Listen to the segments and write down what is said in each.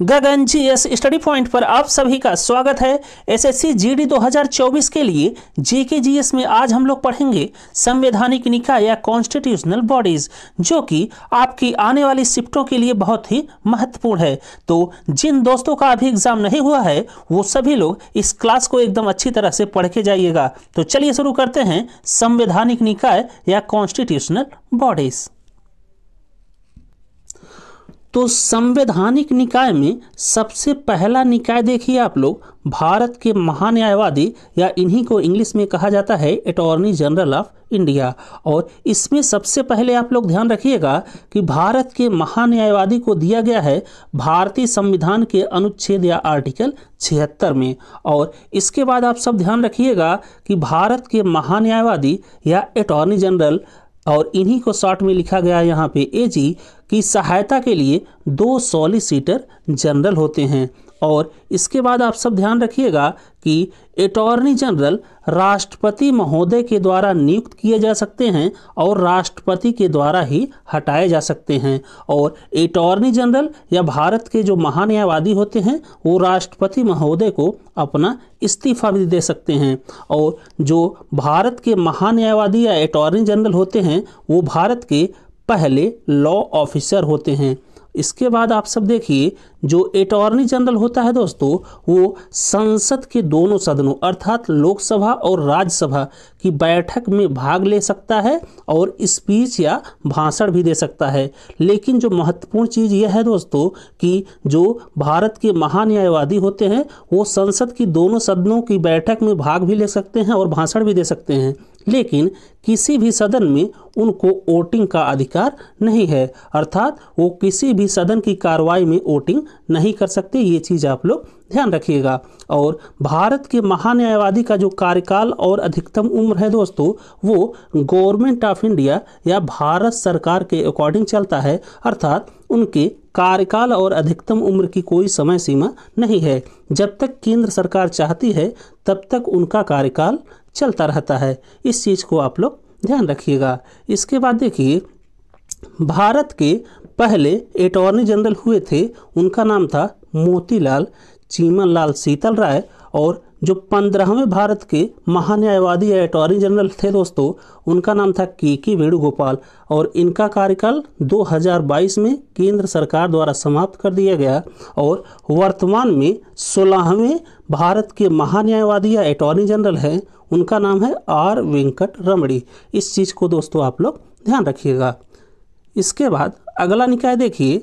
गगन GS study point पर आप सभी का स्वागत है। एसएससी जीडी 2024 के लिए जीके जीएस में आज हम लोग पढ़ेंगे संवैधानिक निकाय या कॉन्स्टिट्यूशनल बॉडीज, जो कि आपकी आने वाली शिफ्टों के लिए बहुत ही महत्वपूर्ण है। तो जिन दोस्तों का अभी एग्जाम नहीं हुआ है वो सभी लोग इस क्लास को एकदम अच्छी तरह से पढ़ के जाइएगा। तो चलिए शुरू करते हैं संवैधानिक निकाय या कॉन्स्टिट्यूशनल बॉडीज। तो संवैधानिक निकाय में सबसे पहला निकाय देखिए आप लोग, भारत के महान्यायवादी या इन्हीं को इंग्लिश में कहा जाता है अटॉर्नी जनरल ऑफ इंडिया। और इसमें सबसे पहले आप लोग ध्यान रखिएगा कि भारत के महान्यायवादी को दिया गया है भारतीय संविधान के अनुच्छेद या आर्टिकल 76 में। और इसके बाद आप सब ध्यान रखिएगा कि भारत के महान्यायवादी या अटॉर्नी जनरल, और इन्हीं को शॉर्ट में लिखा गया यहाँ पे एजी, की सहायता के लिए 2 सॉलिसिटर जनरल होते हैं। और इसके बाद आप सब ध्यान रखिएगा कि अटॉर्नी जनरल राष्ट्रपति महोदय के द्वारा नियुक्त किए जा सकते हैं और राष्ट्रपति के द्वारा ही हटाए जा सकते हैं। और अटॉर्नी जनरल या भारत के जो महान्यायवादी होते हैं वो राष्ट्रपति महोदय को अपना इस्तीफा भी दे सकते हैं। और जो भारत के महान्यायवादी या अटॉर्नी जनरल होते हैं वो भारत के पहले लॉ ऑफिसर होते हैं। इसके बाद आप सब देखिए, जो अटॉर्नी जनरल होता है दोस्तों, वो संसद के दोनों सदनों अर्थात लोकसभा और राज्यसभा की बैठक में भाग ले सकता है और स्पीच या भाषण भी दे सकता है। लेकिन जो महत्वपूर्ण चीज़ यह है दोस्तों कि जो भारत के महान्यायवादी होते हैं वो संसद की दोनों सदनों की बैठक में भाग भी ले सकते हैं और भाषण भी दे सकते हैं, लेकिन किसी भी सदन में उनको वोटिंग का अधिकार नहीं है, अर्थात वो किसी भी सदन की कार्रवाई में वोटिंग नहीं कर सकते। ये चीज़ आप लोग ध्यान रखिएगा। और भारत के महान्यायवादी का जो कार्यकाल और अधिकतम उम्र है दोस्तों, वो गवर्नमेंट ऑफ इंडिया या भारत सरकार के अकॉर्डिंग चलता है, अर्थात उनके कार्यकाल और अधिकतम उम्र की कोई समय सीमा नहीं है। जब तक केंद्र सरकार चाहती है तब तक उनका कार्यकाल चलता रहता है। इस चीज़ को आप लोग ध्यान रखिएगा। इसके बाद देखिए, भारत के पहले अटॉर्नी जनरल हुए थे, उनका नाम था मोतीलाल चीमनलाल सीतल राय। और जो 15वें भारत के महान्यायवादी या अटॉर्नी जनरल थे दोस्तों, उनका नाम था के वेणुगोपाल। और इनका कार्यकाल 2022 में केंद्र सरकार द्वारा समाप्त कर दिया गया। और वर्तमान में 16वें भारत के महान्यायवादी या अटॉर्नी जनरल हैं, उनका नाम है आर वेंकट रमणी। इस चीज़ को दोस्तों आप लोग ध्यान रखिएगा। इसके बाद अगला निकाय देखिए,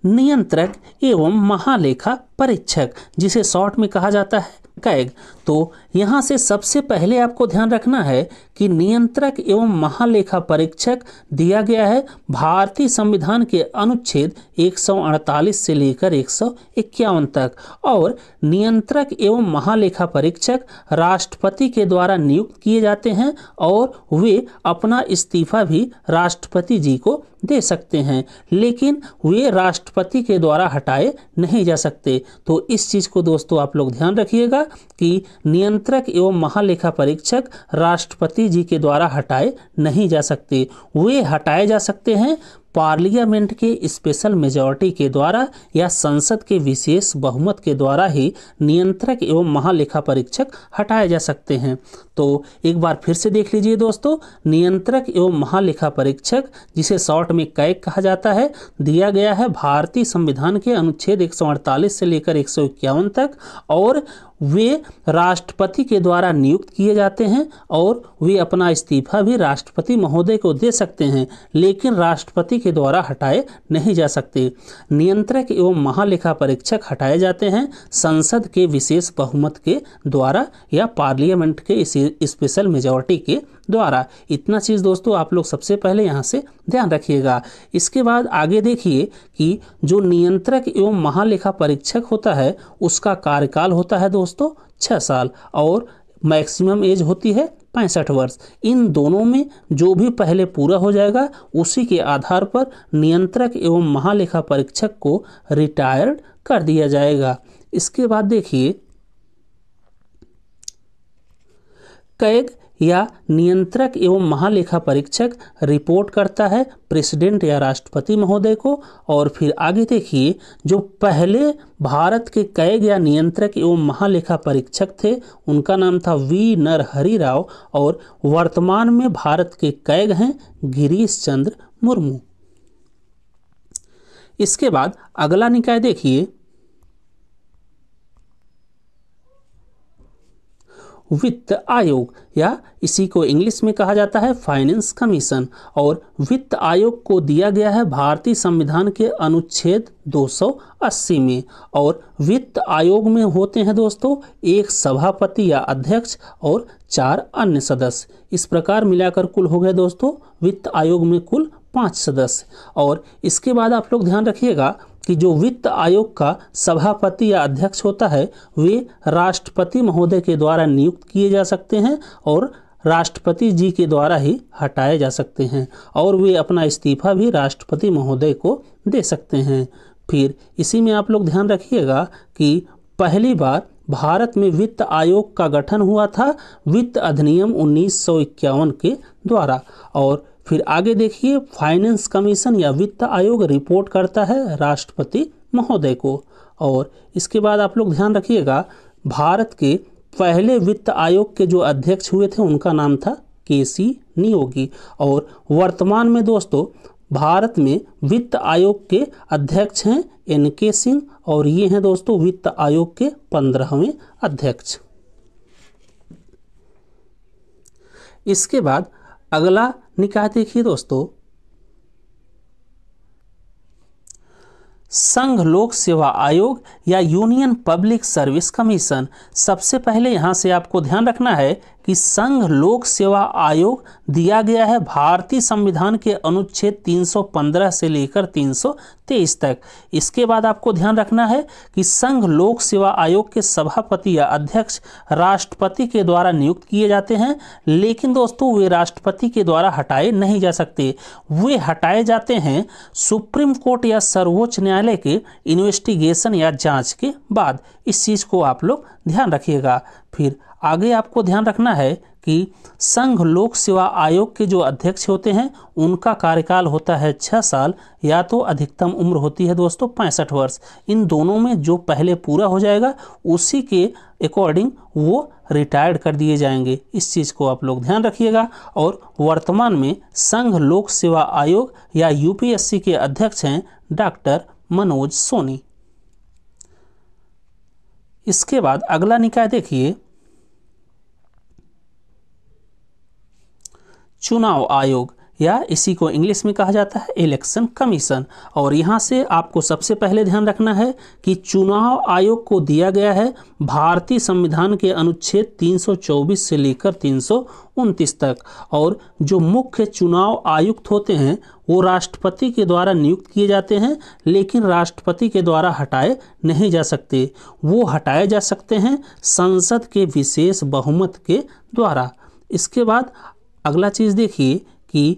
नियंत्रक एवं महालेखा परीक्षक, जिसे शॉर्ट में कहा जाता है कैग। तो यहाँ से सबसे पहले आपको ध्यान रखना है कि नियंत्रक एवं महालेखा परीक्षक दिया गया है भारतीय संविधान के अनुच्छेद 148 से लेकर 151 तक। और नियंत्रक एवं महालेखा परीक्षक राष्ट्रपति के द्वारा नियुक्त किए जाते हैं और वे अपना इस्तीफा भी राष्ट्रपति जी को दे सकते हैं, लेकिन वे राष्ट्रपति के द्वारा हटाए नहीं जा सकते। तो इस चीज़ को दोस्तों आप लोग ध्यान रखिएगा कि नियंत्रक एवं महालेखा परीक्षक राष्ट्रपति जी के द्वारा हटाए नहीं जा सकते। वे हटाए जा सकते हैं पार्लियामेंट के स्पेशल मेजॉरिटी के द्वारा या संसद के विशेष बहुमत के द्वारा ही नियंत्रक एवं महालेखा परीक्षक हटाए जा सकते हैं। तो एक बार फिर से देख लीजिए दोस्तों, नियंत्रक एवं महालेखा परीक्षक, जिसे शॉर्ट में कैग कहा जाता है, दिया गया है भारतीय संविधान के अनुच्छेद 148 से लेकर 151 तक। और वे राष्ट्रपति के द्वारा नियुक्त किए जाते हैं और वे अपना इस्तीफा भी राष्ट्रपति महोदय को दे सकते हैं, लेकिन राष्ट्रपति के द्वारा हटाए नहीं जा सकते। नियंत्रक एवं महालेखा परीक्षक हटाए जाते हैं संसद के विशेष बहुमत के द्वारा या पार्लियामेंट के स्पेशल मेजॉरिटी के द्वारा। इतना चीज़ दोस्तों आप लोग सबसे पहले यहाँ से ध्यान रखिएगा। इसके बाद आगे देखिए कि जो नियंत्रक एवं महालेखा परीक्षक होता है उसका कार्यकाल होता है दोस्तों 6 साल और मैक्सिमम एज होती है 65 वर्ष। इन दोनों में जो भी पहले पूरा हो जाएगा उसी के आधार पर नियंत्रक एवं महालेखा परीक्षक को रिटायर्ड कर दिया जाएगा। इसके बाद देखिए, कैग या नियंत्रक एवं महालेखा परीक्षक रिपोर्ट करता है प्रेसिडेंट या राष्ट्रपति महोदय को। और फिर आगे देखिए, जो पहले भारत के कैग या नियंत्रक एवं महालेखा परीक्षक थे उनका नाम था वी नरहरि राव, और वर्तमान में भारत के कैग हैं गिरीश चंद्र मुर्मू। इसके बाद अगला निकाय देखिए, वित्त आयोग, या इसी को इंग्लिश में कहा जाता है फाइनेंस कमीशन। और वित्त आयोग को दिया गया है भारतीय संविधान के अनुच्छेद 280 में। और वित्त आयोग में होते हैं दोस्तों एक सभापति या अध्यक्ष और 4 अन्य सदस्य। इस प्रकार मिलाकर कुल हो गए दोस्तों वित्त आयोग में कुल 5 सदस्य। और इसके बाद आप लोग ध्यान रखिएगा कि जो वित्त आयोग का सभापति या अध्यक्ष होता है वे राष्ट्रपति महोदय के द्वारा नियुक्त किए जा सकते हैं और राष्ट्रपति जी के द्वारा ही हटाए जा सकते हैं, और वे अपना इस्तीफा भी राष्ट्रपति महोदय को दे सकते हैं। फिर इसी में आप लोग ध्यान रखिएगा कि पहली बार भारत में वित्त आयोग का गठन हुआ था वित्त अधिनियम 1951 के द्वारा। और फिर आगे देखिए, फाइनेंस कमीशन या वित्त आयोग रिपोर्ट करता है राष्ट्रपति महोदय को। और इसके बाद आप लोग ध्यान रखिएगा, भारत के पहले वित्त आयोग के जो अध्यक्ष हुए थे उनका नाम था केसी नियोगी। और वर्तमान में दोस्तों भारत में वित्त आयोग के अध्यक्ष हैं एनके सिंह, और ये हैं दोस्तों वित्त आयोग के 15वें अध्यक्ष। इसके बाद अगला निकाय देखिए दोस्तों, संघ लोक सेवा आयोग या यूनियन पब्लिक सर्विस कमीशन। सबसे पहले यहाँ से आपको ध्यान रखना है कि संघ लोक सेवा आयोग दिया गया है भारतीय संविधान के अनुच्छेद 315 से लेकर 323 तक। इसके बाद आपको ध्यान रखना है कि संघ लोक सेवा आयोग के सभापति या अध्यक्ष राष्ट्रपति के द्वारा नियुक्त किए जाते हैं, लेकिन दोस्तों वे राष्ट्रपति के द्वारा हटाए नहीं जा सकते। वे हटाए जाते हैं सुप्रीम कोर्ट या सर्वोच्च न्यायालय के इन्वेस्टिगेशन या जांच के बाद। इस चीज़ को आप लोग ध्यान रखिएगा। फिर आगे आपको ध्यान रखना है कि संघ लोक सेवा आयोग के जो अध्यक्ष होते हैं उनका कार्यकाल होता है 6 साल, या तो अधिकतम उम्र होती है दोस्तों 65 वर्ष। इन दोनों में जो पहले पूरा हो जाएगा उसी के अकॉर्डिंग वो रिटायर्ड कर दिए जाएंगे। इस चीज़ को आप लोग ध्यान रखिएगा। और वर्तमान में संघ लोक सेवा आयोग या यूपीएससी के अध्यक्ष हैं डॉक्टर मनोज सोनी। इसके बाद अगला निकाय देखिए, चुनाव आयोग, या इसी को इंग्लिश में कहा जाता है इलेक्शन कमीशन। और यहाँ से आपको सबसे पहले ध्यान रखना है कि चुनाव आयोग को दिया गया है भारतीय संविधान के अनुच्छेद 324 से लेकर 329 तक। और जो मुख्य चुनाव आयुक्त होते हैं वो राष्ट्रपति के द्वारा नियुक्त किए जाते हैं, लेकिन राष्ट्रपति के द्वारा हटाए नहीं जा सकते। वो हटाए जा सकते हैं संसद के विशेष बहुमत के द्वारा। इसके बाद अगला चीज़ देखिए कि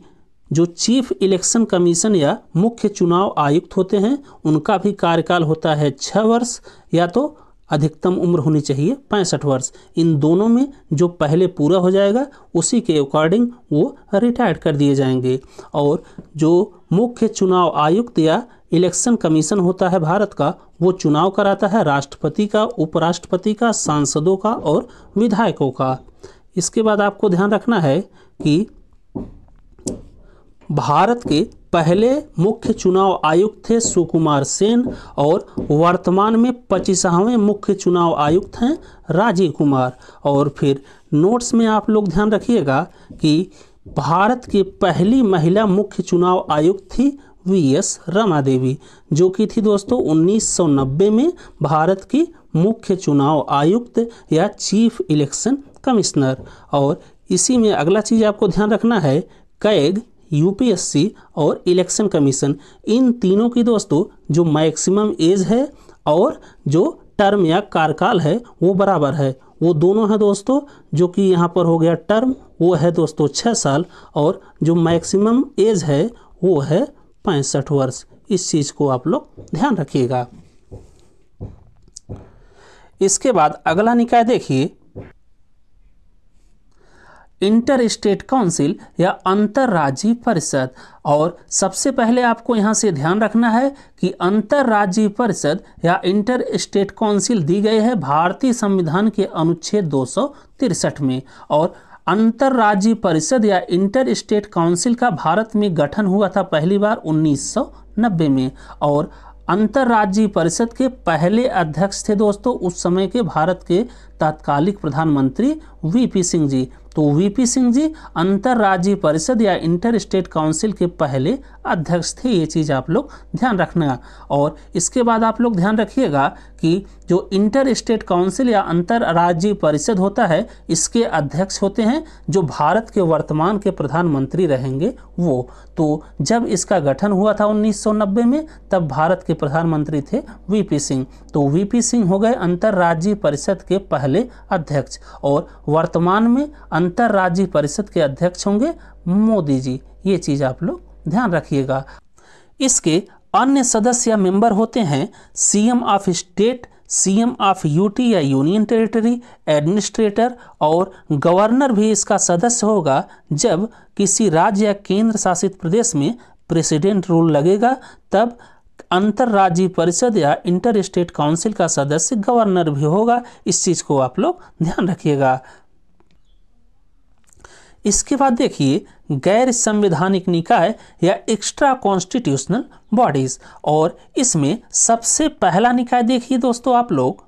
जो चीफ इलेक्शन कमीशन या मुख्य चुनाव आयुक्त होते हैं उनका भी कार्यकाल होता है 6 वर्ष, या तो अधिकतम उम्र होनी चाहिए 65 वर्ष। इन दोनों में जो पहले पूरा हो जाएगा उसी के अकॉर्डिंग वो रिटायर्ड कर दिए जाएंगे। और जो मुख्य चुनाव आयुक्त या इलेक्शन कमीशन होता है भारत का, वो चुनाव कराता है राष्ट्रपति का, उपराष्ट्रपति का, सांसदों का और विधायकों का। इसके बाद आपको ध्यान रखना है कि भारत के पहले मुख्य चुनाव आयुक्त थे सुकुमार सेन, और वर्तमान में 25वें मुख्य चुनाव आयुक्त हैं राजीव कुमार। और फिर नोट्स में आप लोग ध्यान रखिएगा कि भारत की पहली महिला मुख्य चुनाव आयुक्त थी वीएस रमा देवी, जो कि थी दोस्तों 1990 में भारत की मुख्य चुनाव आयुक्त या चीफ इलेक्शन कमिश्नर। और इसी में अगला चीज़ आपको ध्यान रखना है, कैग, यूपीएससी और इलेक्शन कमीशन, इन तीनों की दोस्तों जो मैक्सिमम एज है और जो टर्म या कार्यकाल है वो बराबर है। वो दोनों है दोस्तों, जो कि यहाँ पर हो गया टर्म वो है दोस्तों 6 साल, और जो मैक्सिमम एज है वो है 65 वर्ष। इस चीज़ को आप लोग ध्यान रखिएगा। इसके बाद अगला निकाय देखिए, इंटर स्टेट काउंसिल या अंतर्राज्यीय परिषद। और सबसे पहले आपको यहाँ से ध्यान रखना है कि अंतर्राज्यीय परिषद या इंटर स्टेट काउंसिल दी गई है भारतीय संविधान के अनुच्छेद 263 में। और अंतर्राज्यीय परिषद या इंटर स्टेट काउंसिल का भारत में गठन हुआ था पहली बार 1990 में। और अंतर्राज्यीय परिषद के पहले अध्यक्ष थे दोस्तों उस समय के भारत के तत्कालिक प्रधानमंत्री वीपी सिंह जी। तो वीपी सिंह जी अंतर्राज्यीय परिषद या इंटर स्टेट काउंसिल के पहले अध्यक्ष थे, ये चीज़ आप लोग ध्यान रखना। और इसके बाद आप लोग ध्यान रखिएगा कि जो इंटर स्टेट काउंसिल या अंतर्राज्यीय परिषद होता है इसके अध्यक्ष होते हैं जो भारत के वर्तमान के प्रधानमंत्री रहेंगे वो। तो जब इसका गठन हुआ था 1990 में तब भारत के प्रधानमंत्री थे वीपी सिंह। तो वीपी सिंह हो गए अंतर्राज्यीय परिषद के पहले अध्यक्ष और वर्तमान में अंतर्राज्यीय परिषद के अध्यक्ष होंगे मोदी जी। ये चीज़ आप लोग ध्यान रखिएगा। इसके अन्य सदस्य या मेंबर होते हैं CM of state, CM of UT या यूनियन टेरिटरी, एडमिनिस्ट्रेटर और गवर्नर भी इसका सदस्य होगा जब किसी राज्य या केंद्र शासित प्रदेश में प्रेसिडेंट रूल लगेगा तब अंतर्राज्यीय परिषद या इंटर स्टेट काउंसिल का सदस्य गवर्नर भी होगा। इस चीज़ को आप लोग ध्यान रखिएगा। इसके बाद देखिए गैर संवैधानिक निकाय या एक्स्ट्रा कॉन्स्टिट्यूशनल बॉडीज। और इसमें सबसे पहला निकाय देखिए दोस्तों आप लोग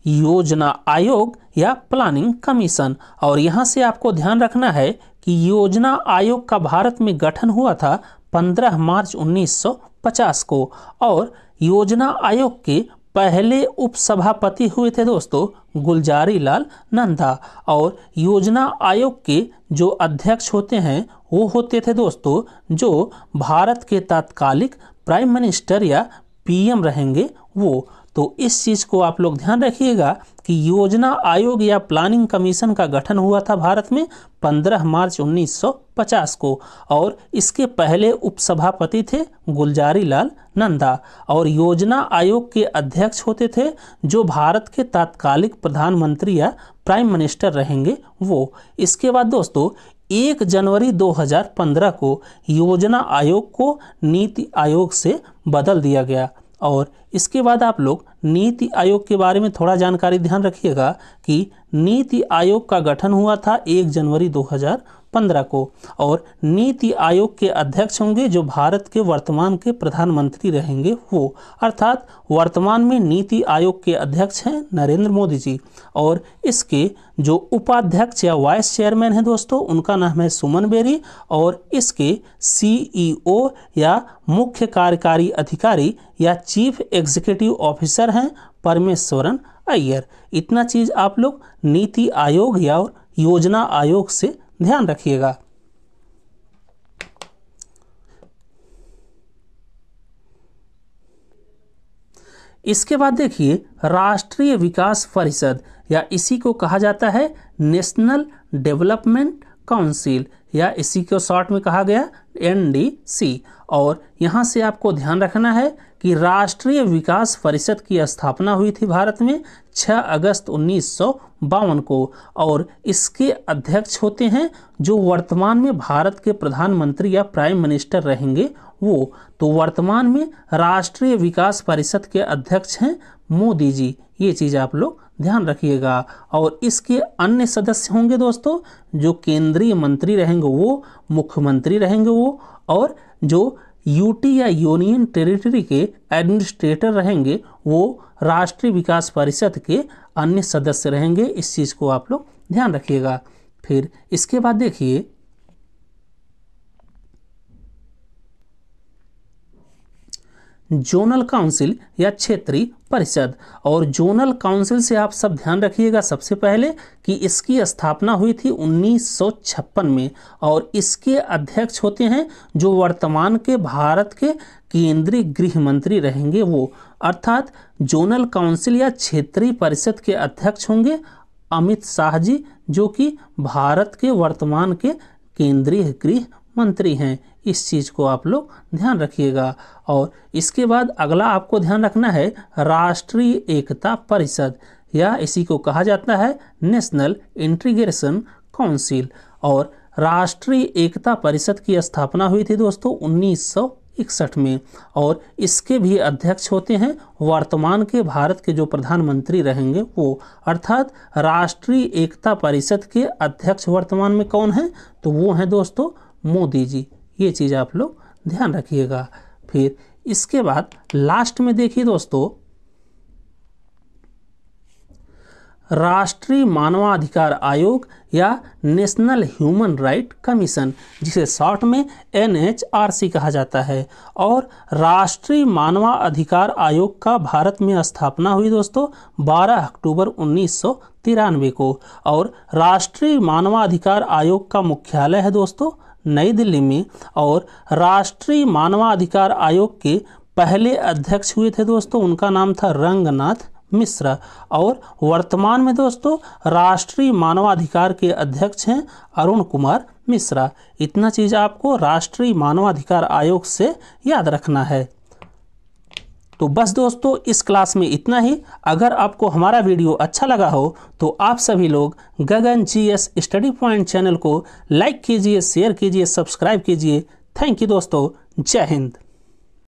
योजना आयोग या प्लानिंग कमीशन। और यहाँ से आपको ध्यान रखना है कि योजना आयोग का भारत में गठन हुआ था 15 मार्च 1950 को। और योजना आयोग के पहले उपसभापति हुए थे दोस्तों गुलजारी लाल नंदा। और योजना आयोग के जो अध्यक्ष होते हैं वो होते थे दोस्तों जो भारत के तत्कालिक प्राइम मिनिस्टर या पीएम रहेंगे वो। तो इस चीज़ को आप लोग ध्यान रखिएगा कि योजना आयोग या प्लानिंग कमीशन का गठन हुआ था भारत में 15 मार्च 1950 को। और इसके पहले उपसभापति थे गुलजारी लाल नंदा। और योजना आयोग के अध्यक्ष होते थे जो भारत के तत्कालिक प्रधानमंत्री या प्राइम मिनिस्टर रहेंगे वो। इसके बाद दोस्तों 1 जनवरी 2015 को योजना आयोग को नीति आयोग से बदल दिया गया। और इसके बाद आप लोग नीति आयोग के बारे में थोड़ा जानकारी ध्यान रखिएगा कि नीति आयोग का गठन हुआ था 1 जनवरी 2015 को। और नीति आयोग के अध्यक्ष होंगे जो भारत के वर्तमान के प्रधानमंत्री रहेंगे वो। अर्थात वर्तमान में नीति आयोग के अध्यक्ष हैं नरेंद्र मोदी जी। और इसके जो उपाध्यक्ष या वाइस चेयरमैन हैं दोस्तों उनका नाम है सुमन बेरी। और इसके सीईओ या मुख्य कार्यकारी अधिकारी या चीफ एग्जीक्यूटिव ऑफिसर हैं परमेश्वरन अय्यर। इतना चीज़ आप लोग नीति आयोग या योजना आयोग से ध्यान रखिएगा। इसके बाद देखिए राष्ट्रीय विकास परिषद या इसी को कहा जाता है नेशनल डेवलपमेंट काउंसिल या इसी को शॉर्ट में कहा गया एनडीसी। और यहाँ से आपको ध्यान रखना है कि राष्ट्रीय विकास परिषद की स्थापना हुई थी भारत में 6 अगस्त 1952 को। और इसके अध्यक्ष होते हैं जो वर्तमान में भारत के प्रधानमंत्री या प्राइम मिनिस्टर रहेंगे वो। तो वर्तमान में राष्ट्रीय विकास परिषद के अध्यक्ष हैं मोदी जी। ये चीज़ आप लोग ध्यान रखिएगा। और इसके अन्य सदस्य होंगे दोस्तों जो केंद्रीय मंत्री रहेंगे वो, मुख्यमंत्री रहेंगे वो, और जो यूटी या यूनियन टेरिटरी के एडमिनिस्ट्रेटर रहेंगे वो राष्ट्रीय विकास परिषद के अन्य सदस्य रहेंगे। इस चीज़ को आप लोग ध्यान रखिएगा। फिर इसके बाद देखिए जोनल काउंसिल या क्षेत्रीय परिषद। और जोनल काउंसिल से आप सब ध्यान रखिएगा सबसे पहले कि इसकी स्थापना हुई थी 1956 में। और इसके अध्यक्ष होते हैं जो वर्तमान के भारत के केंद्रीय गृह मंत्री रहेंगे वो। अर्थात जोनल काउंसिल या क्षेत्रीय परिषद के अध्यक्ष होंगे अमित शाह जी जो कि भारत के वर्तमान के केंद्रीय गृह मंत्री हैं। इस चीज़ को आप लोग ध्यान रखिएगा। और इसके बाद अगला आपको ध्यान रखना है राष्ट्रीय एकता परिषद या इसी को कहा जाता है नेशनल इंटीग्रेशन काउंसिल। और राष्ट्रीय एकता परिषद की स्थापना हुई थी दोस्तों 1961 में, और इसके भी अध्यक्ष होते हैं वर्तमान के भारत के जो प्रधानमंत्री रहेंगे वो, अर्थात राष्ट्रीय एकता परिषद के अध्यक्ष वर्तमान में कौन है, तो वो हैं दोस्तों मोदी जी। ये चीज़ आप लोग ध्यान रखिएगा। फिर इसके बाद लास्ट में देखिए दोस्तों, राष्ट्रीय मानवाधिकार आयोग या नेशनल ह्यूमन राइट कमीशन, जिसे शॉर्ट में NHRC कहा जाता है। और राष्ट्रीय मानवाधिकार आयोग का भारत में स्थापना हुई दोस्तों 12 अक्टूबर 1993 को। और राष्ट्रीय मानवाधिकार आयोग का मुख्यालय है दोस्तों नई दिल्ली में। और राष्ट्रीय मानवाधिकार आयोग के पहले अध्यक्ष हुए थे दोस्तों, उनका नाम था रंगनाथ मिश्रा। और वर्तमान में दोस्तों राष्ट्रीय मानवाधिकार के अध्यक्ष हैं अरुण कुमार मिश्रा। इतना चीज़ आपको राष्ट्रीय मानवाधिकार आयोग से याद रखना है। तो बस दोस्तों इस क्लास में इतना ही। अगर आपको हमारा वीडियो अच्छा लगा हो तो आप सभी लोग गगन GS स्टडी पॉइंट चैनल को लाइक कीजिए, शेयर कीजिए, सब्सक्राइब कीजिए। थैंक यू दोस्तों, जय हिंद।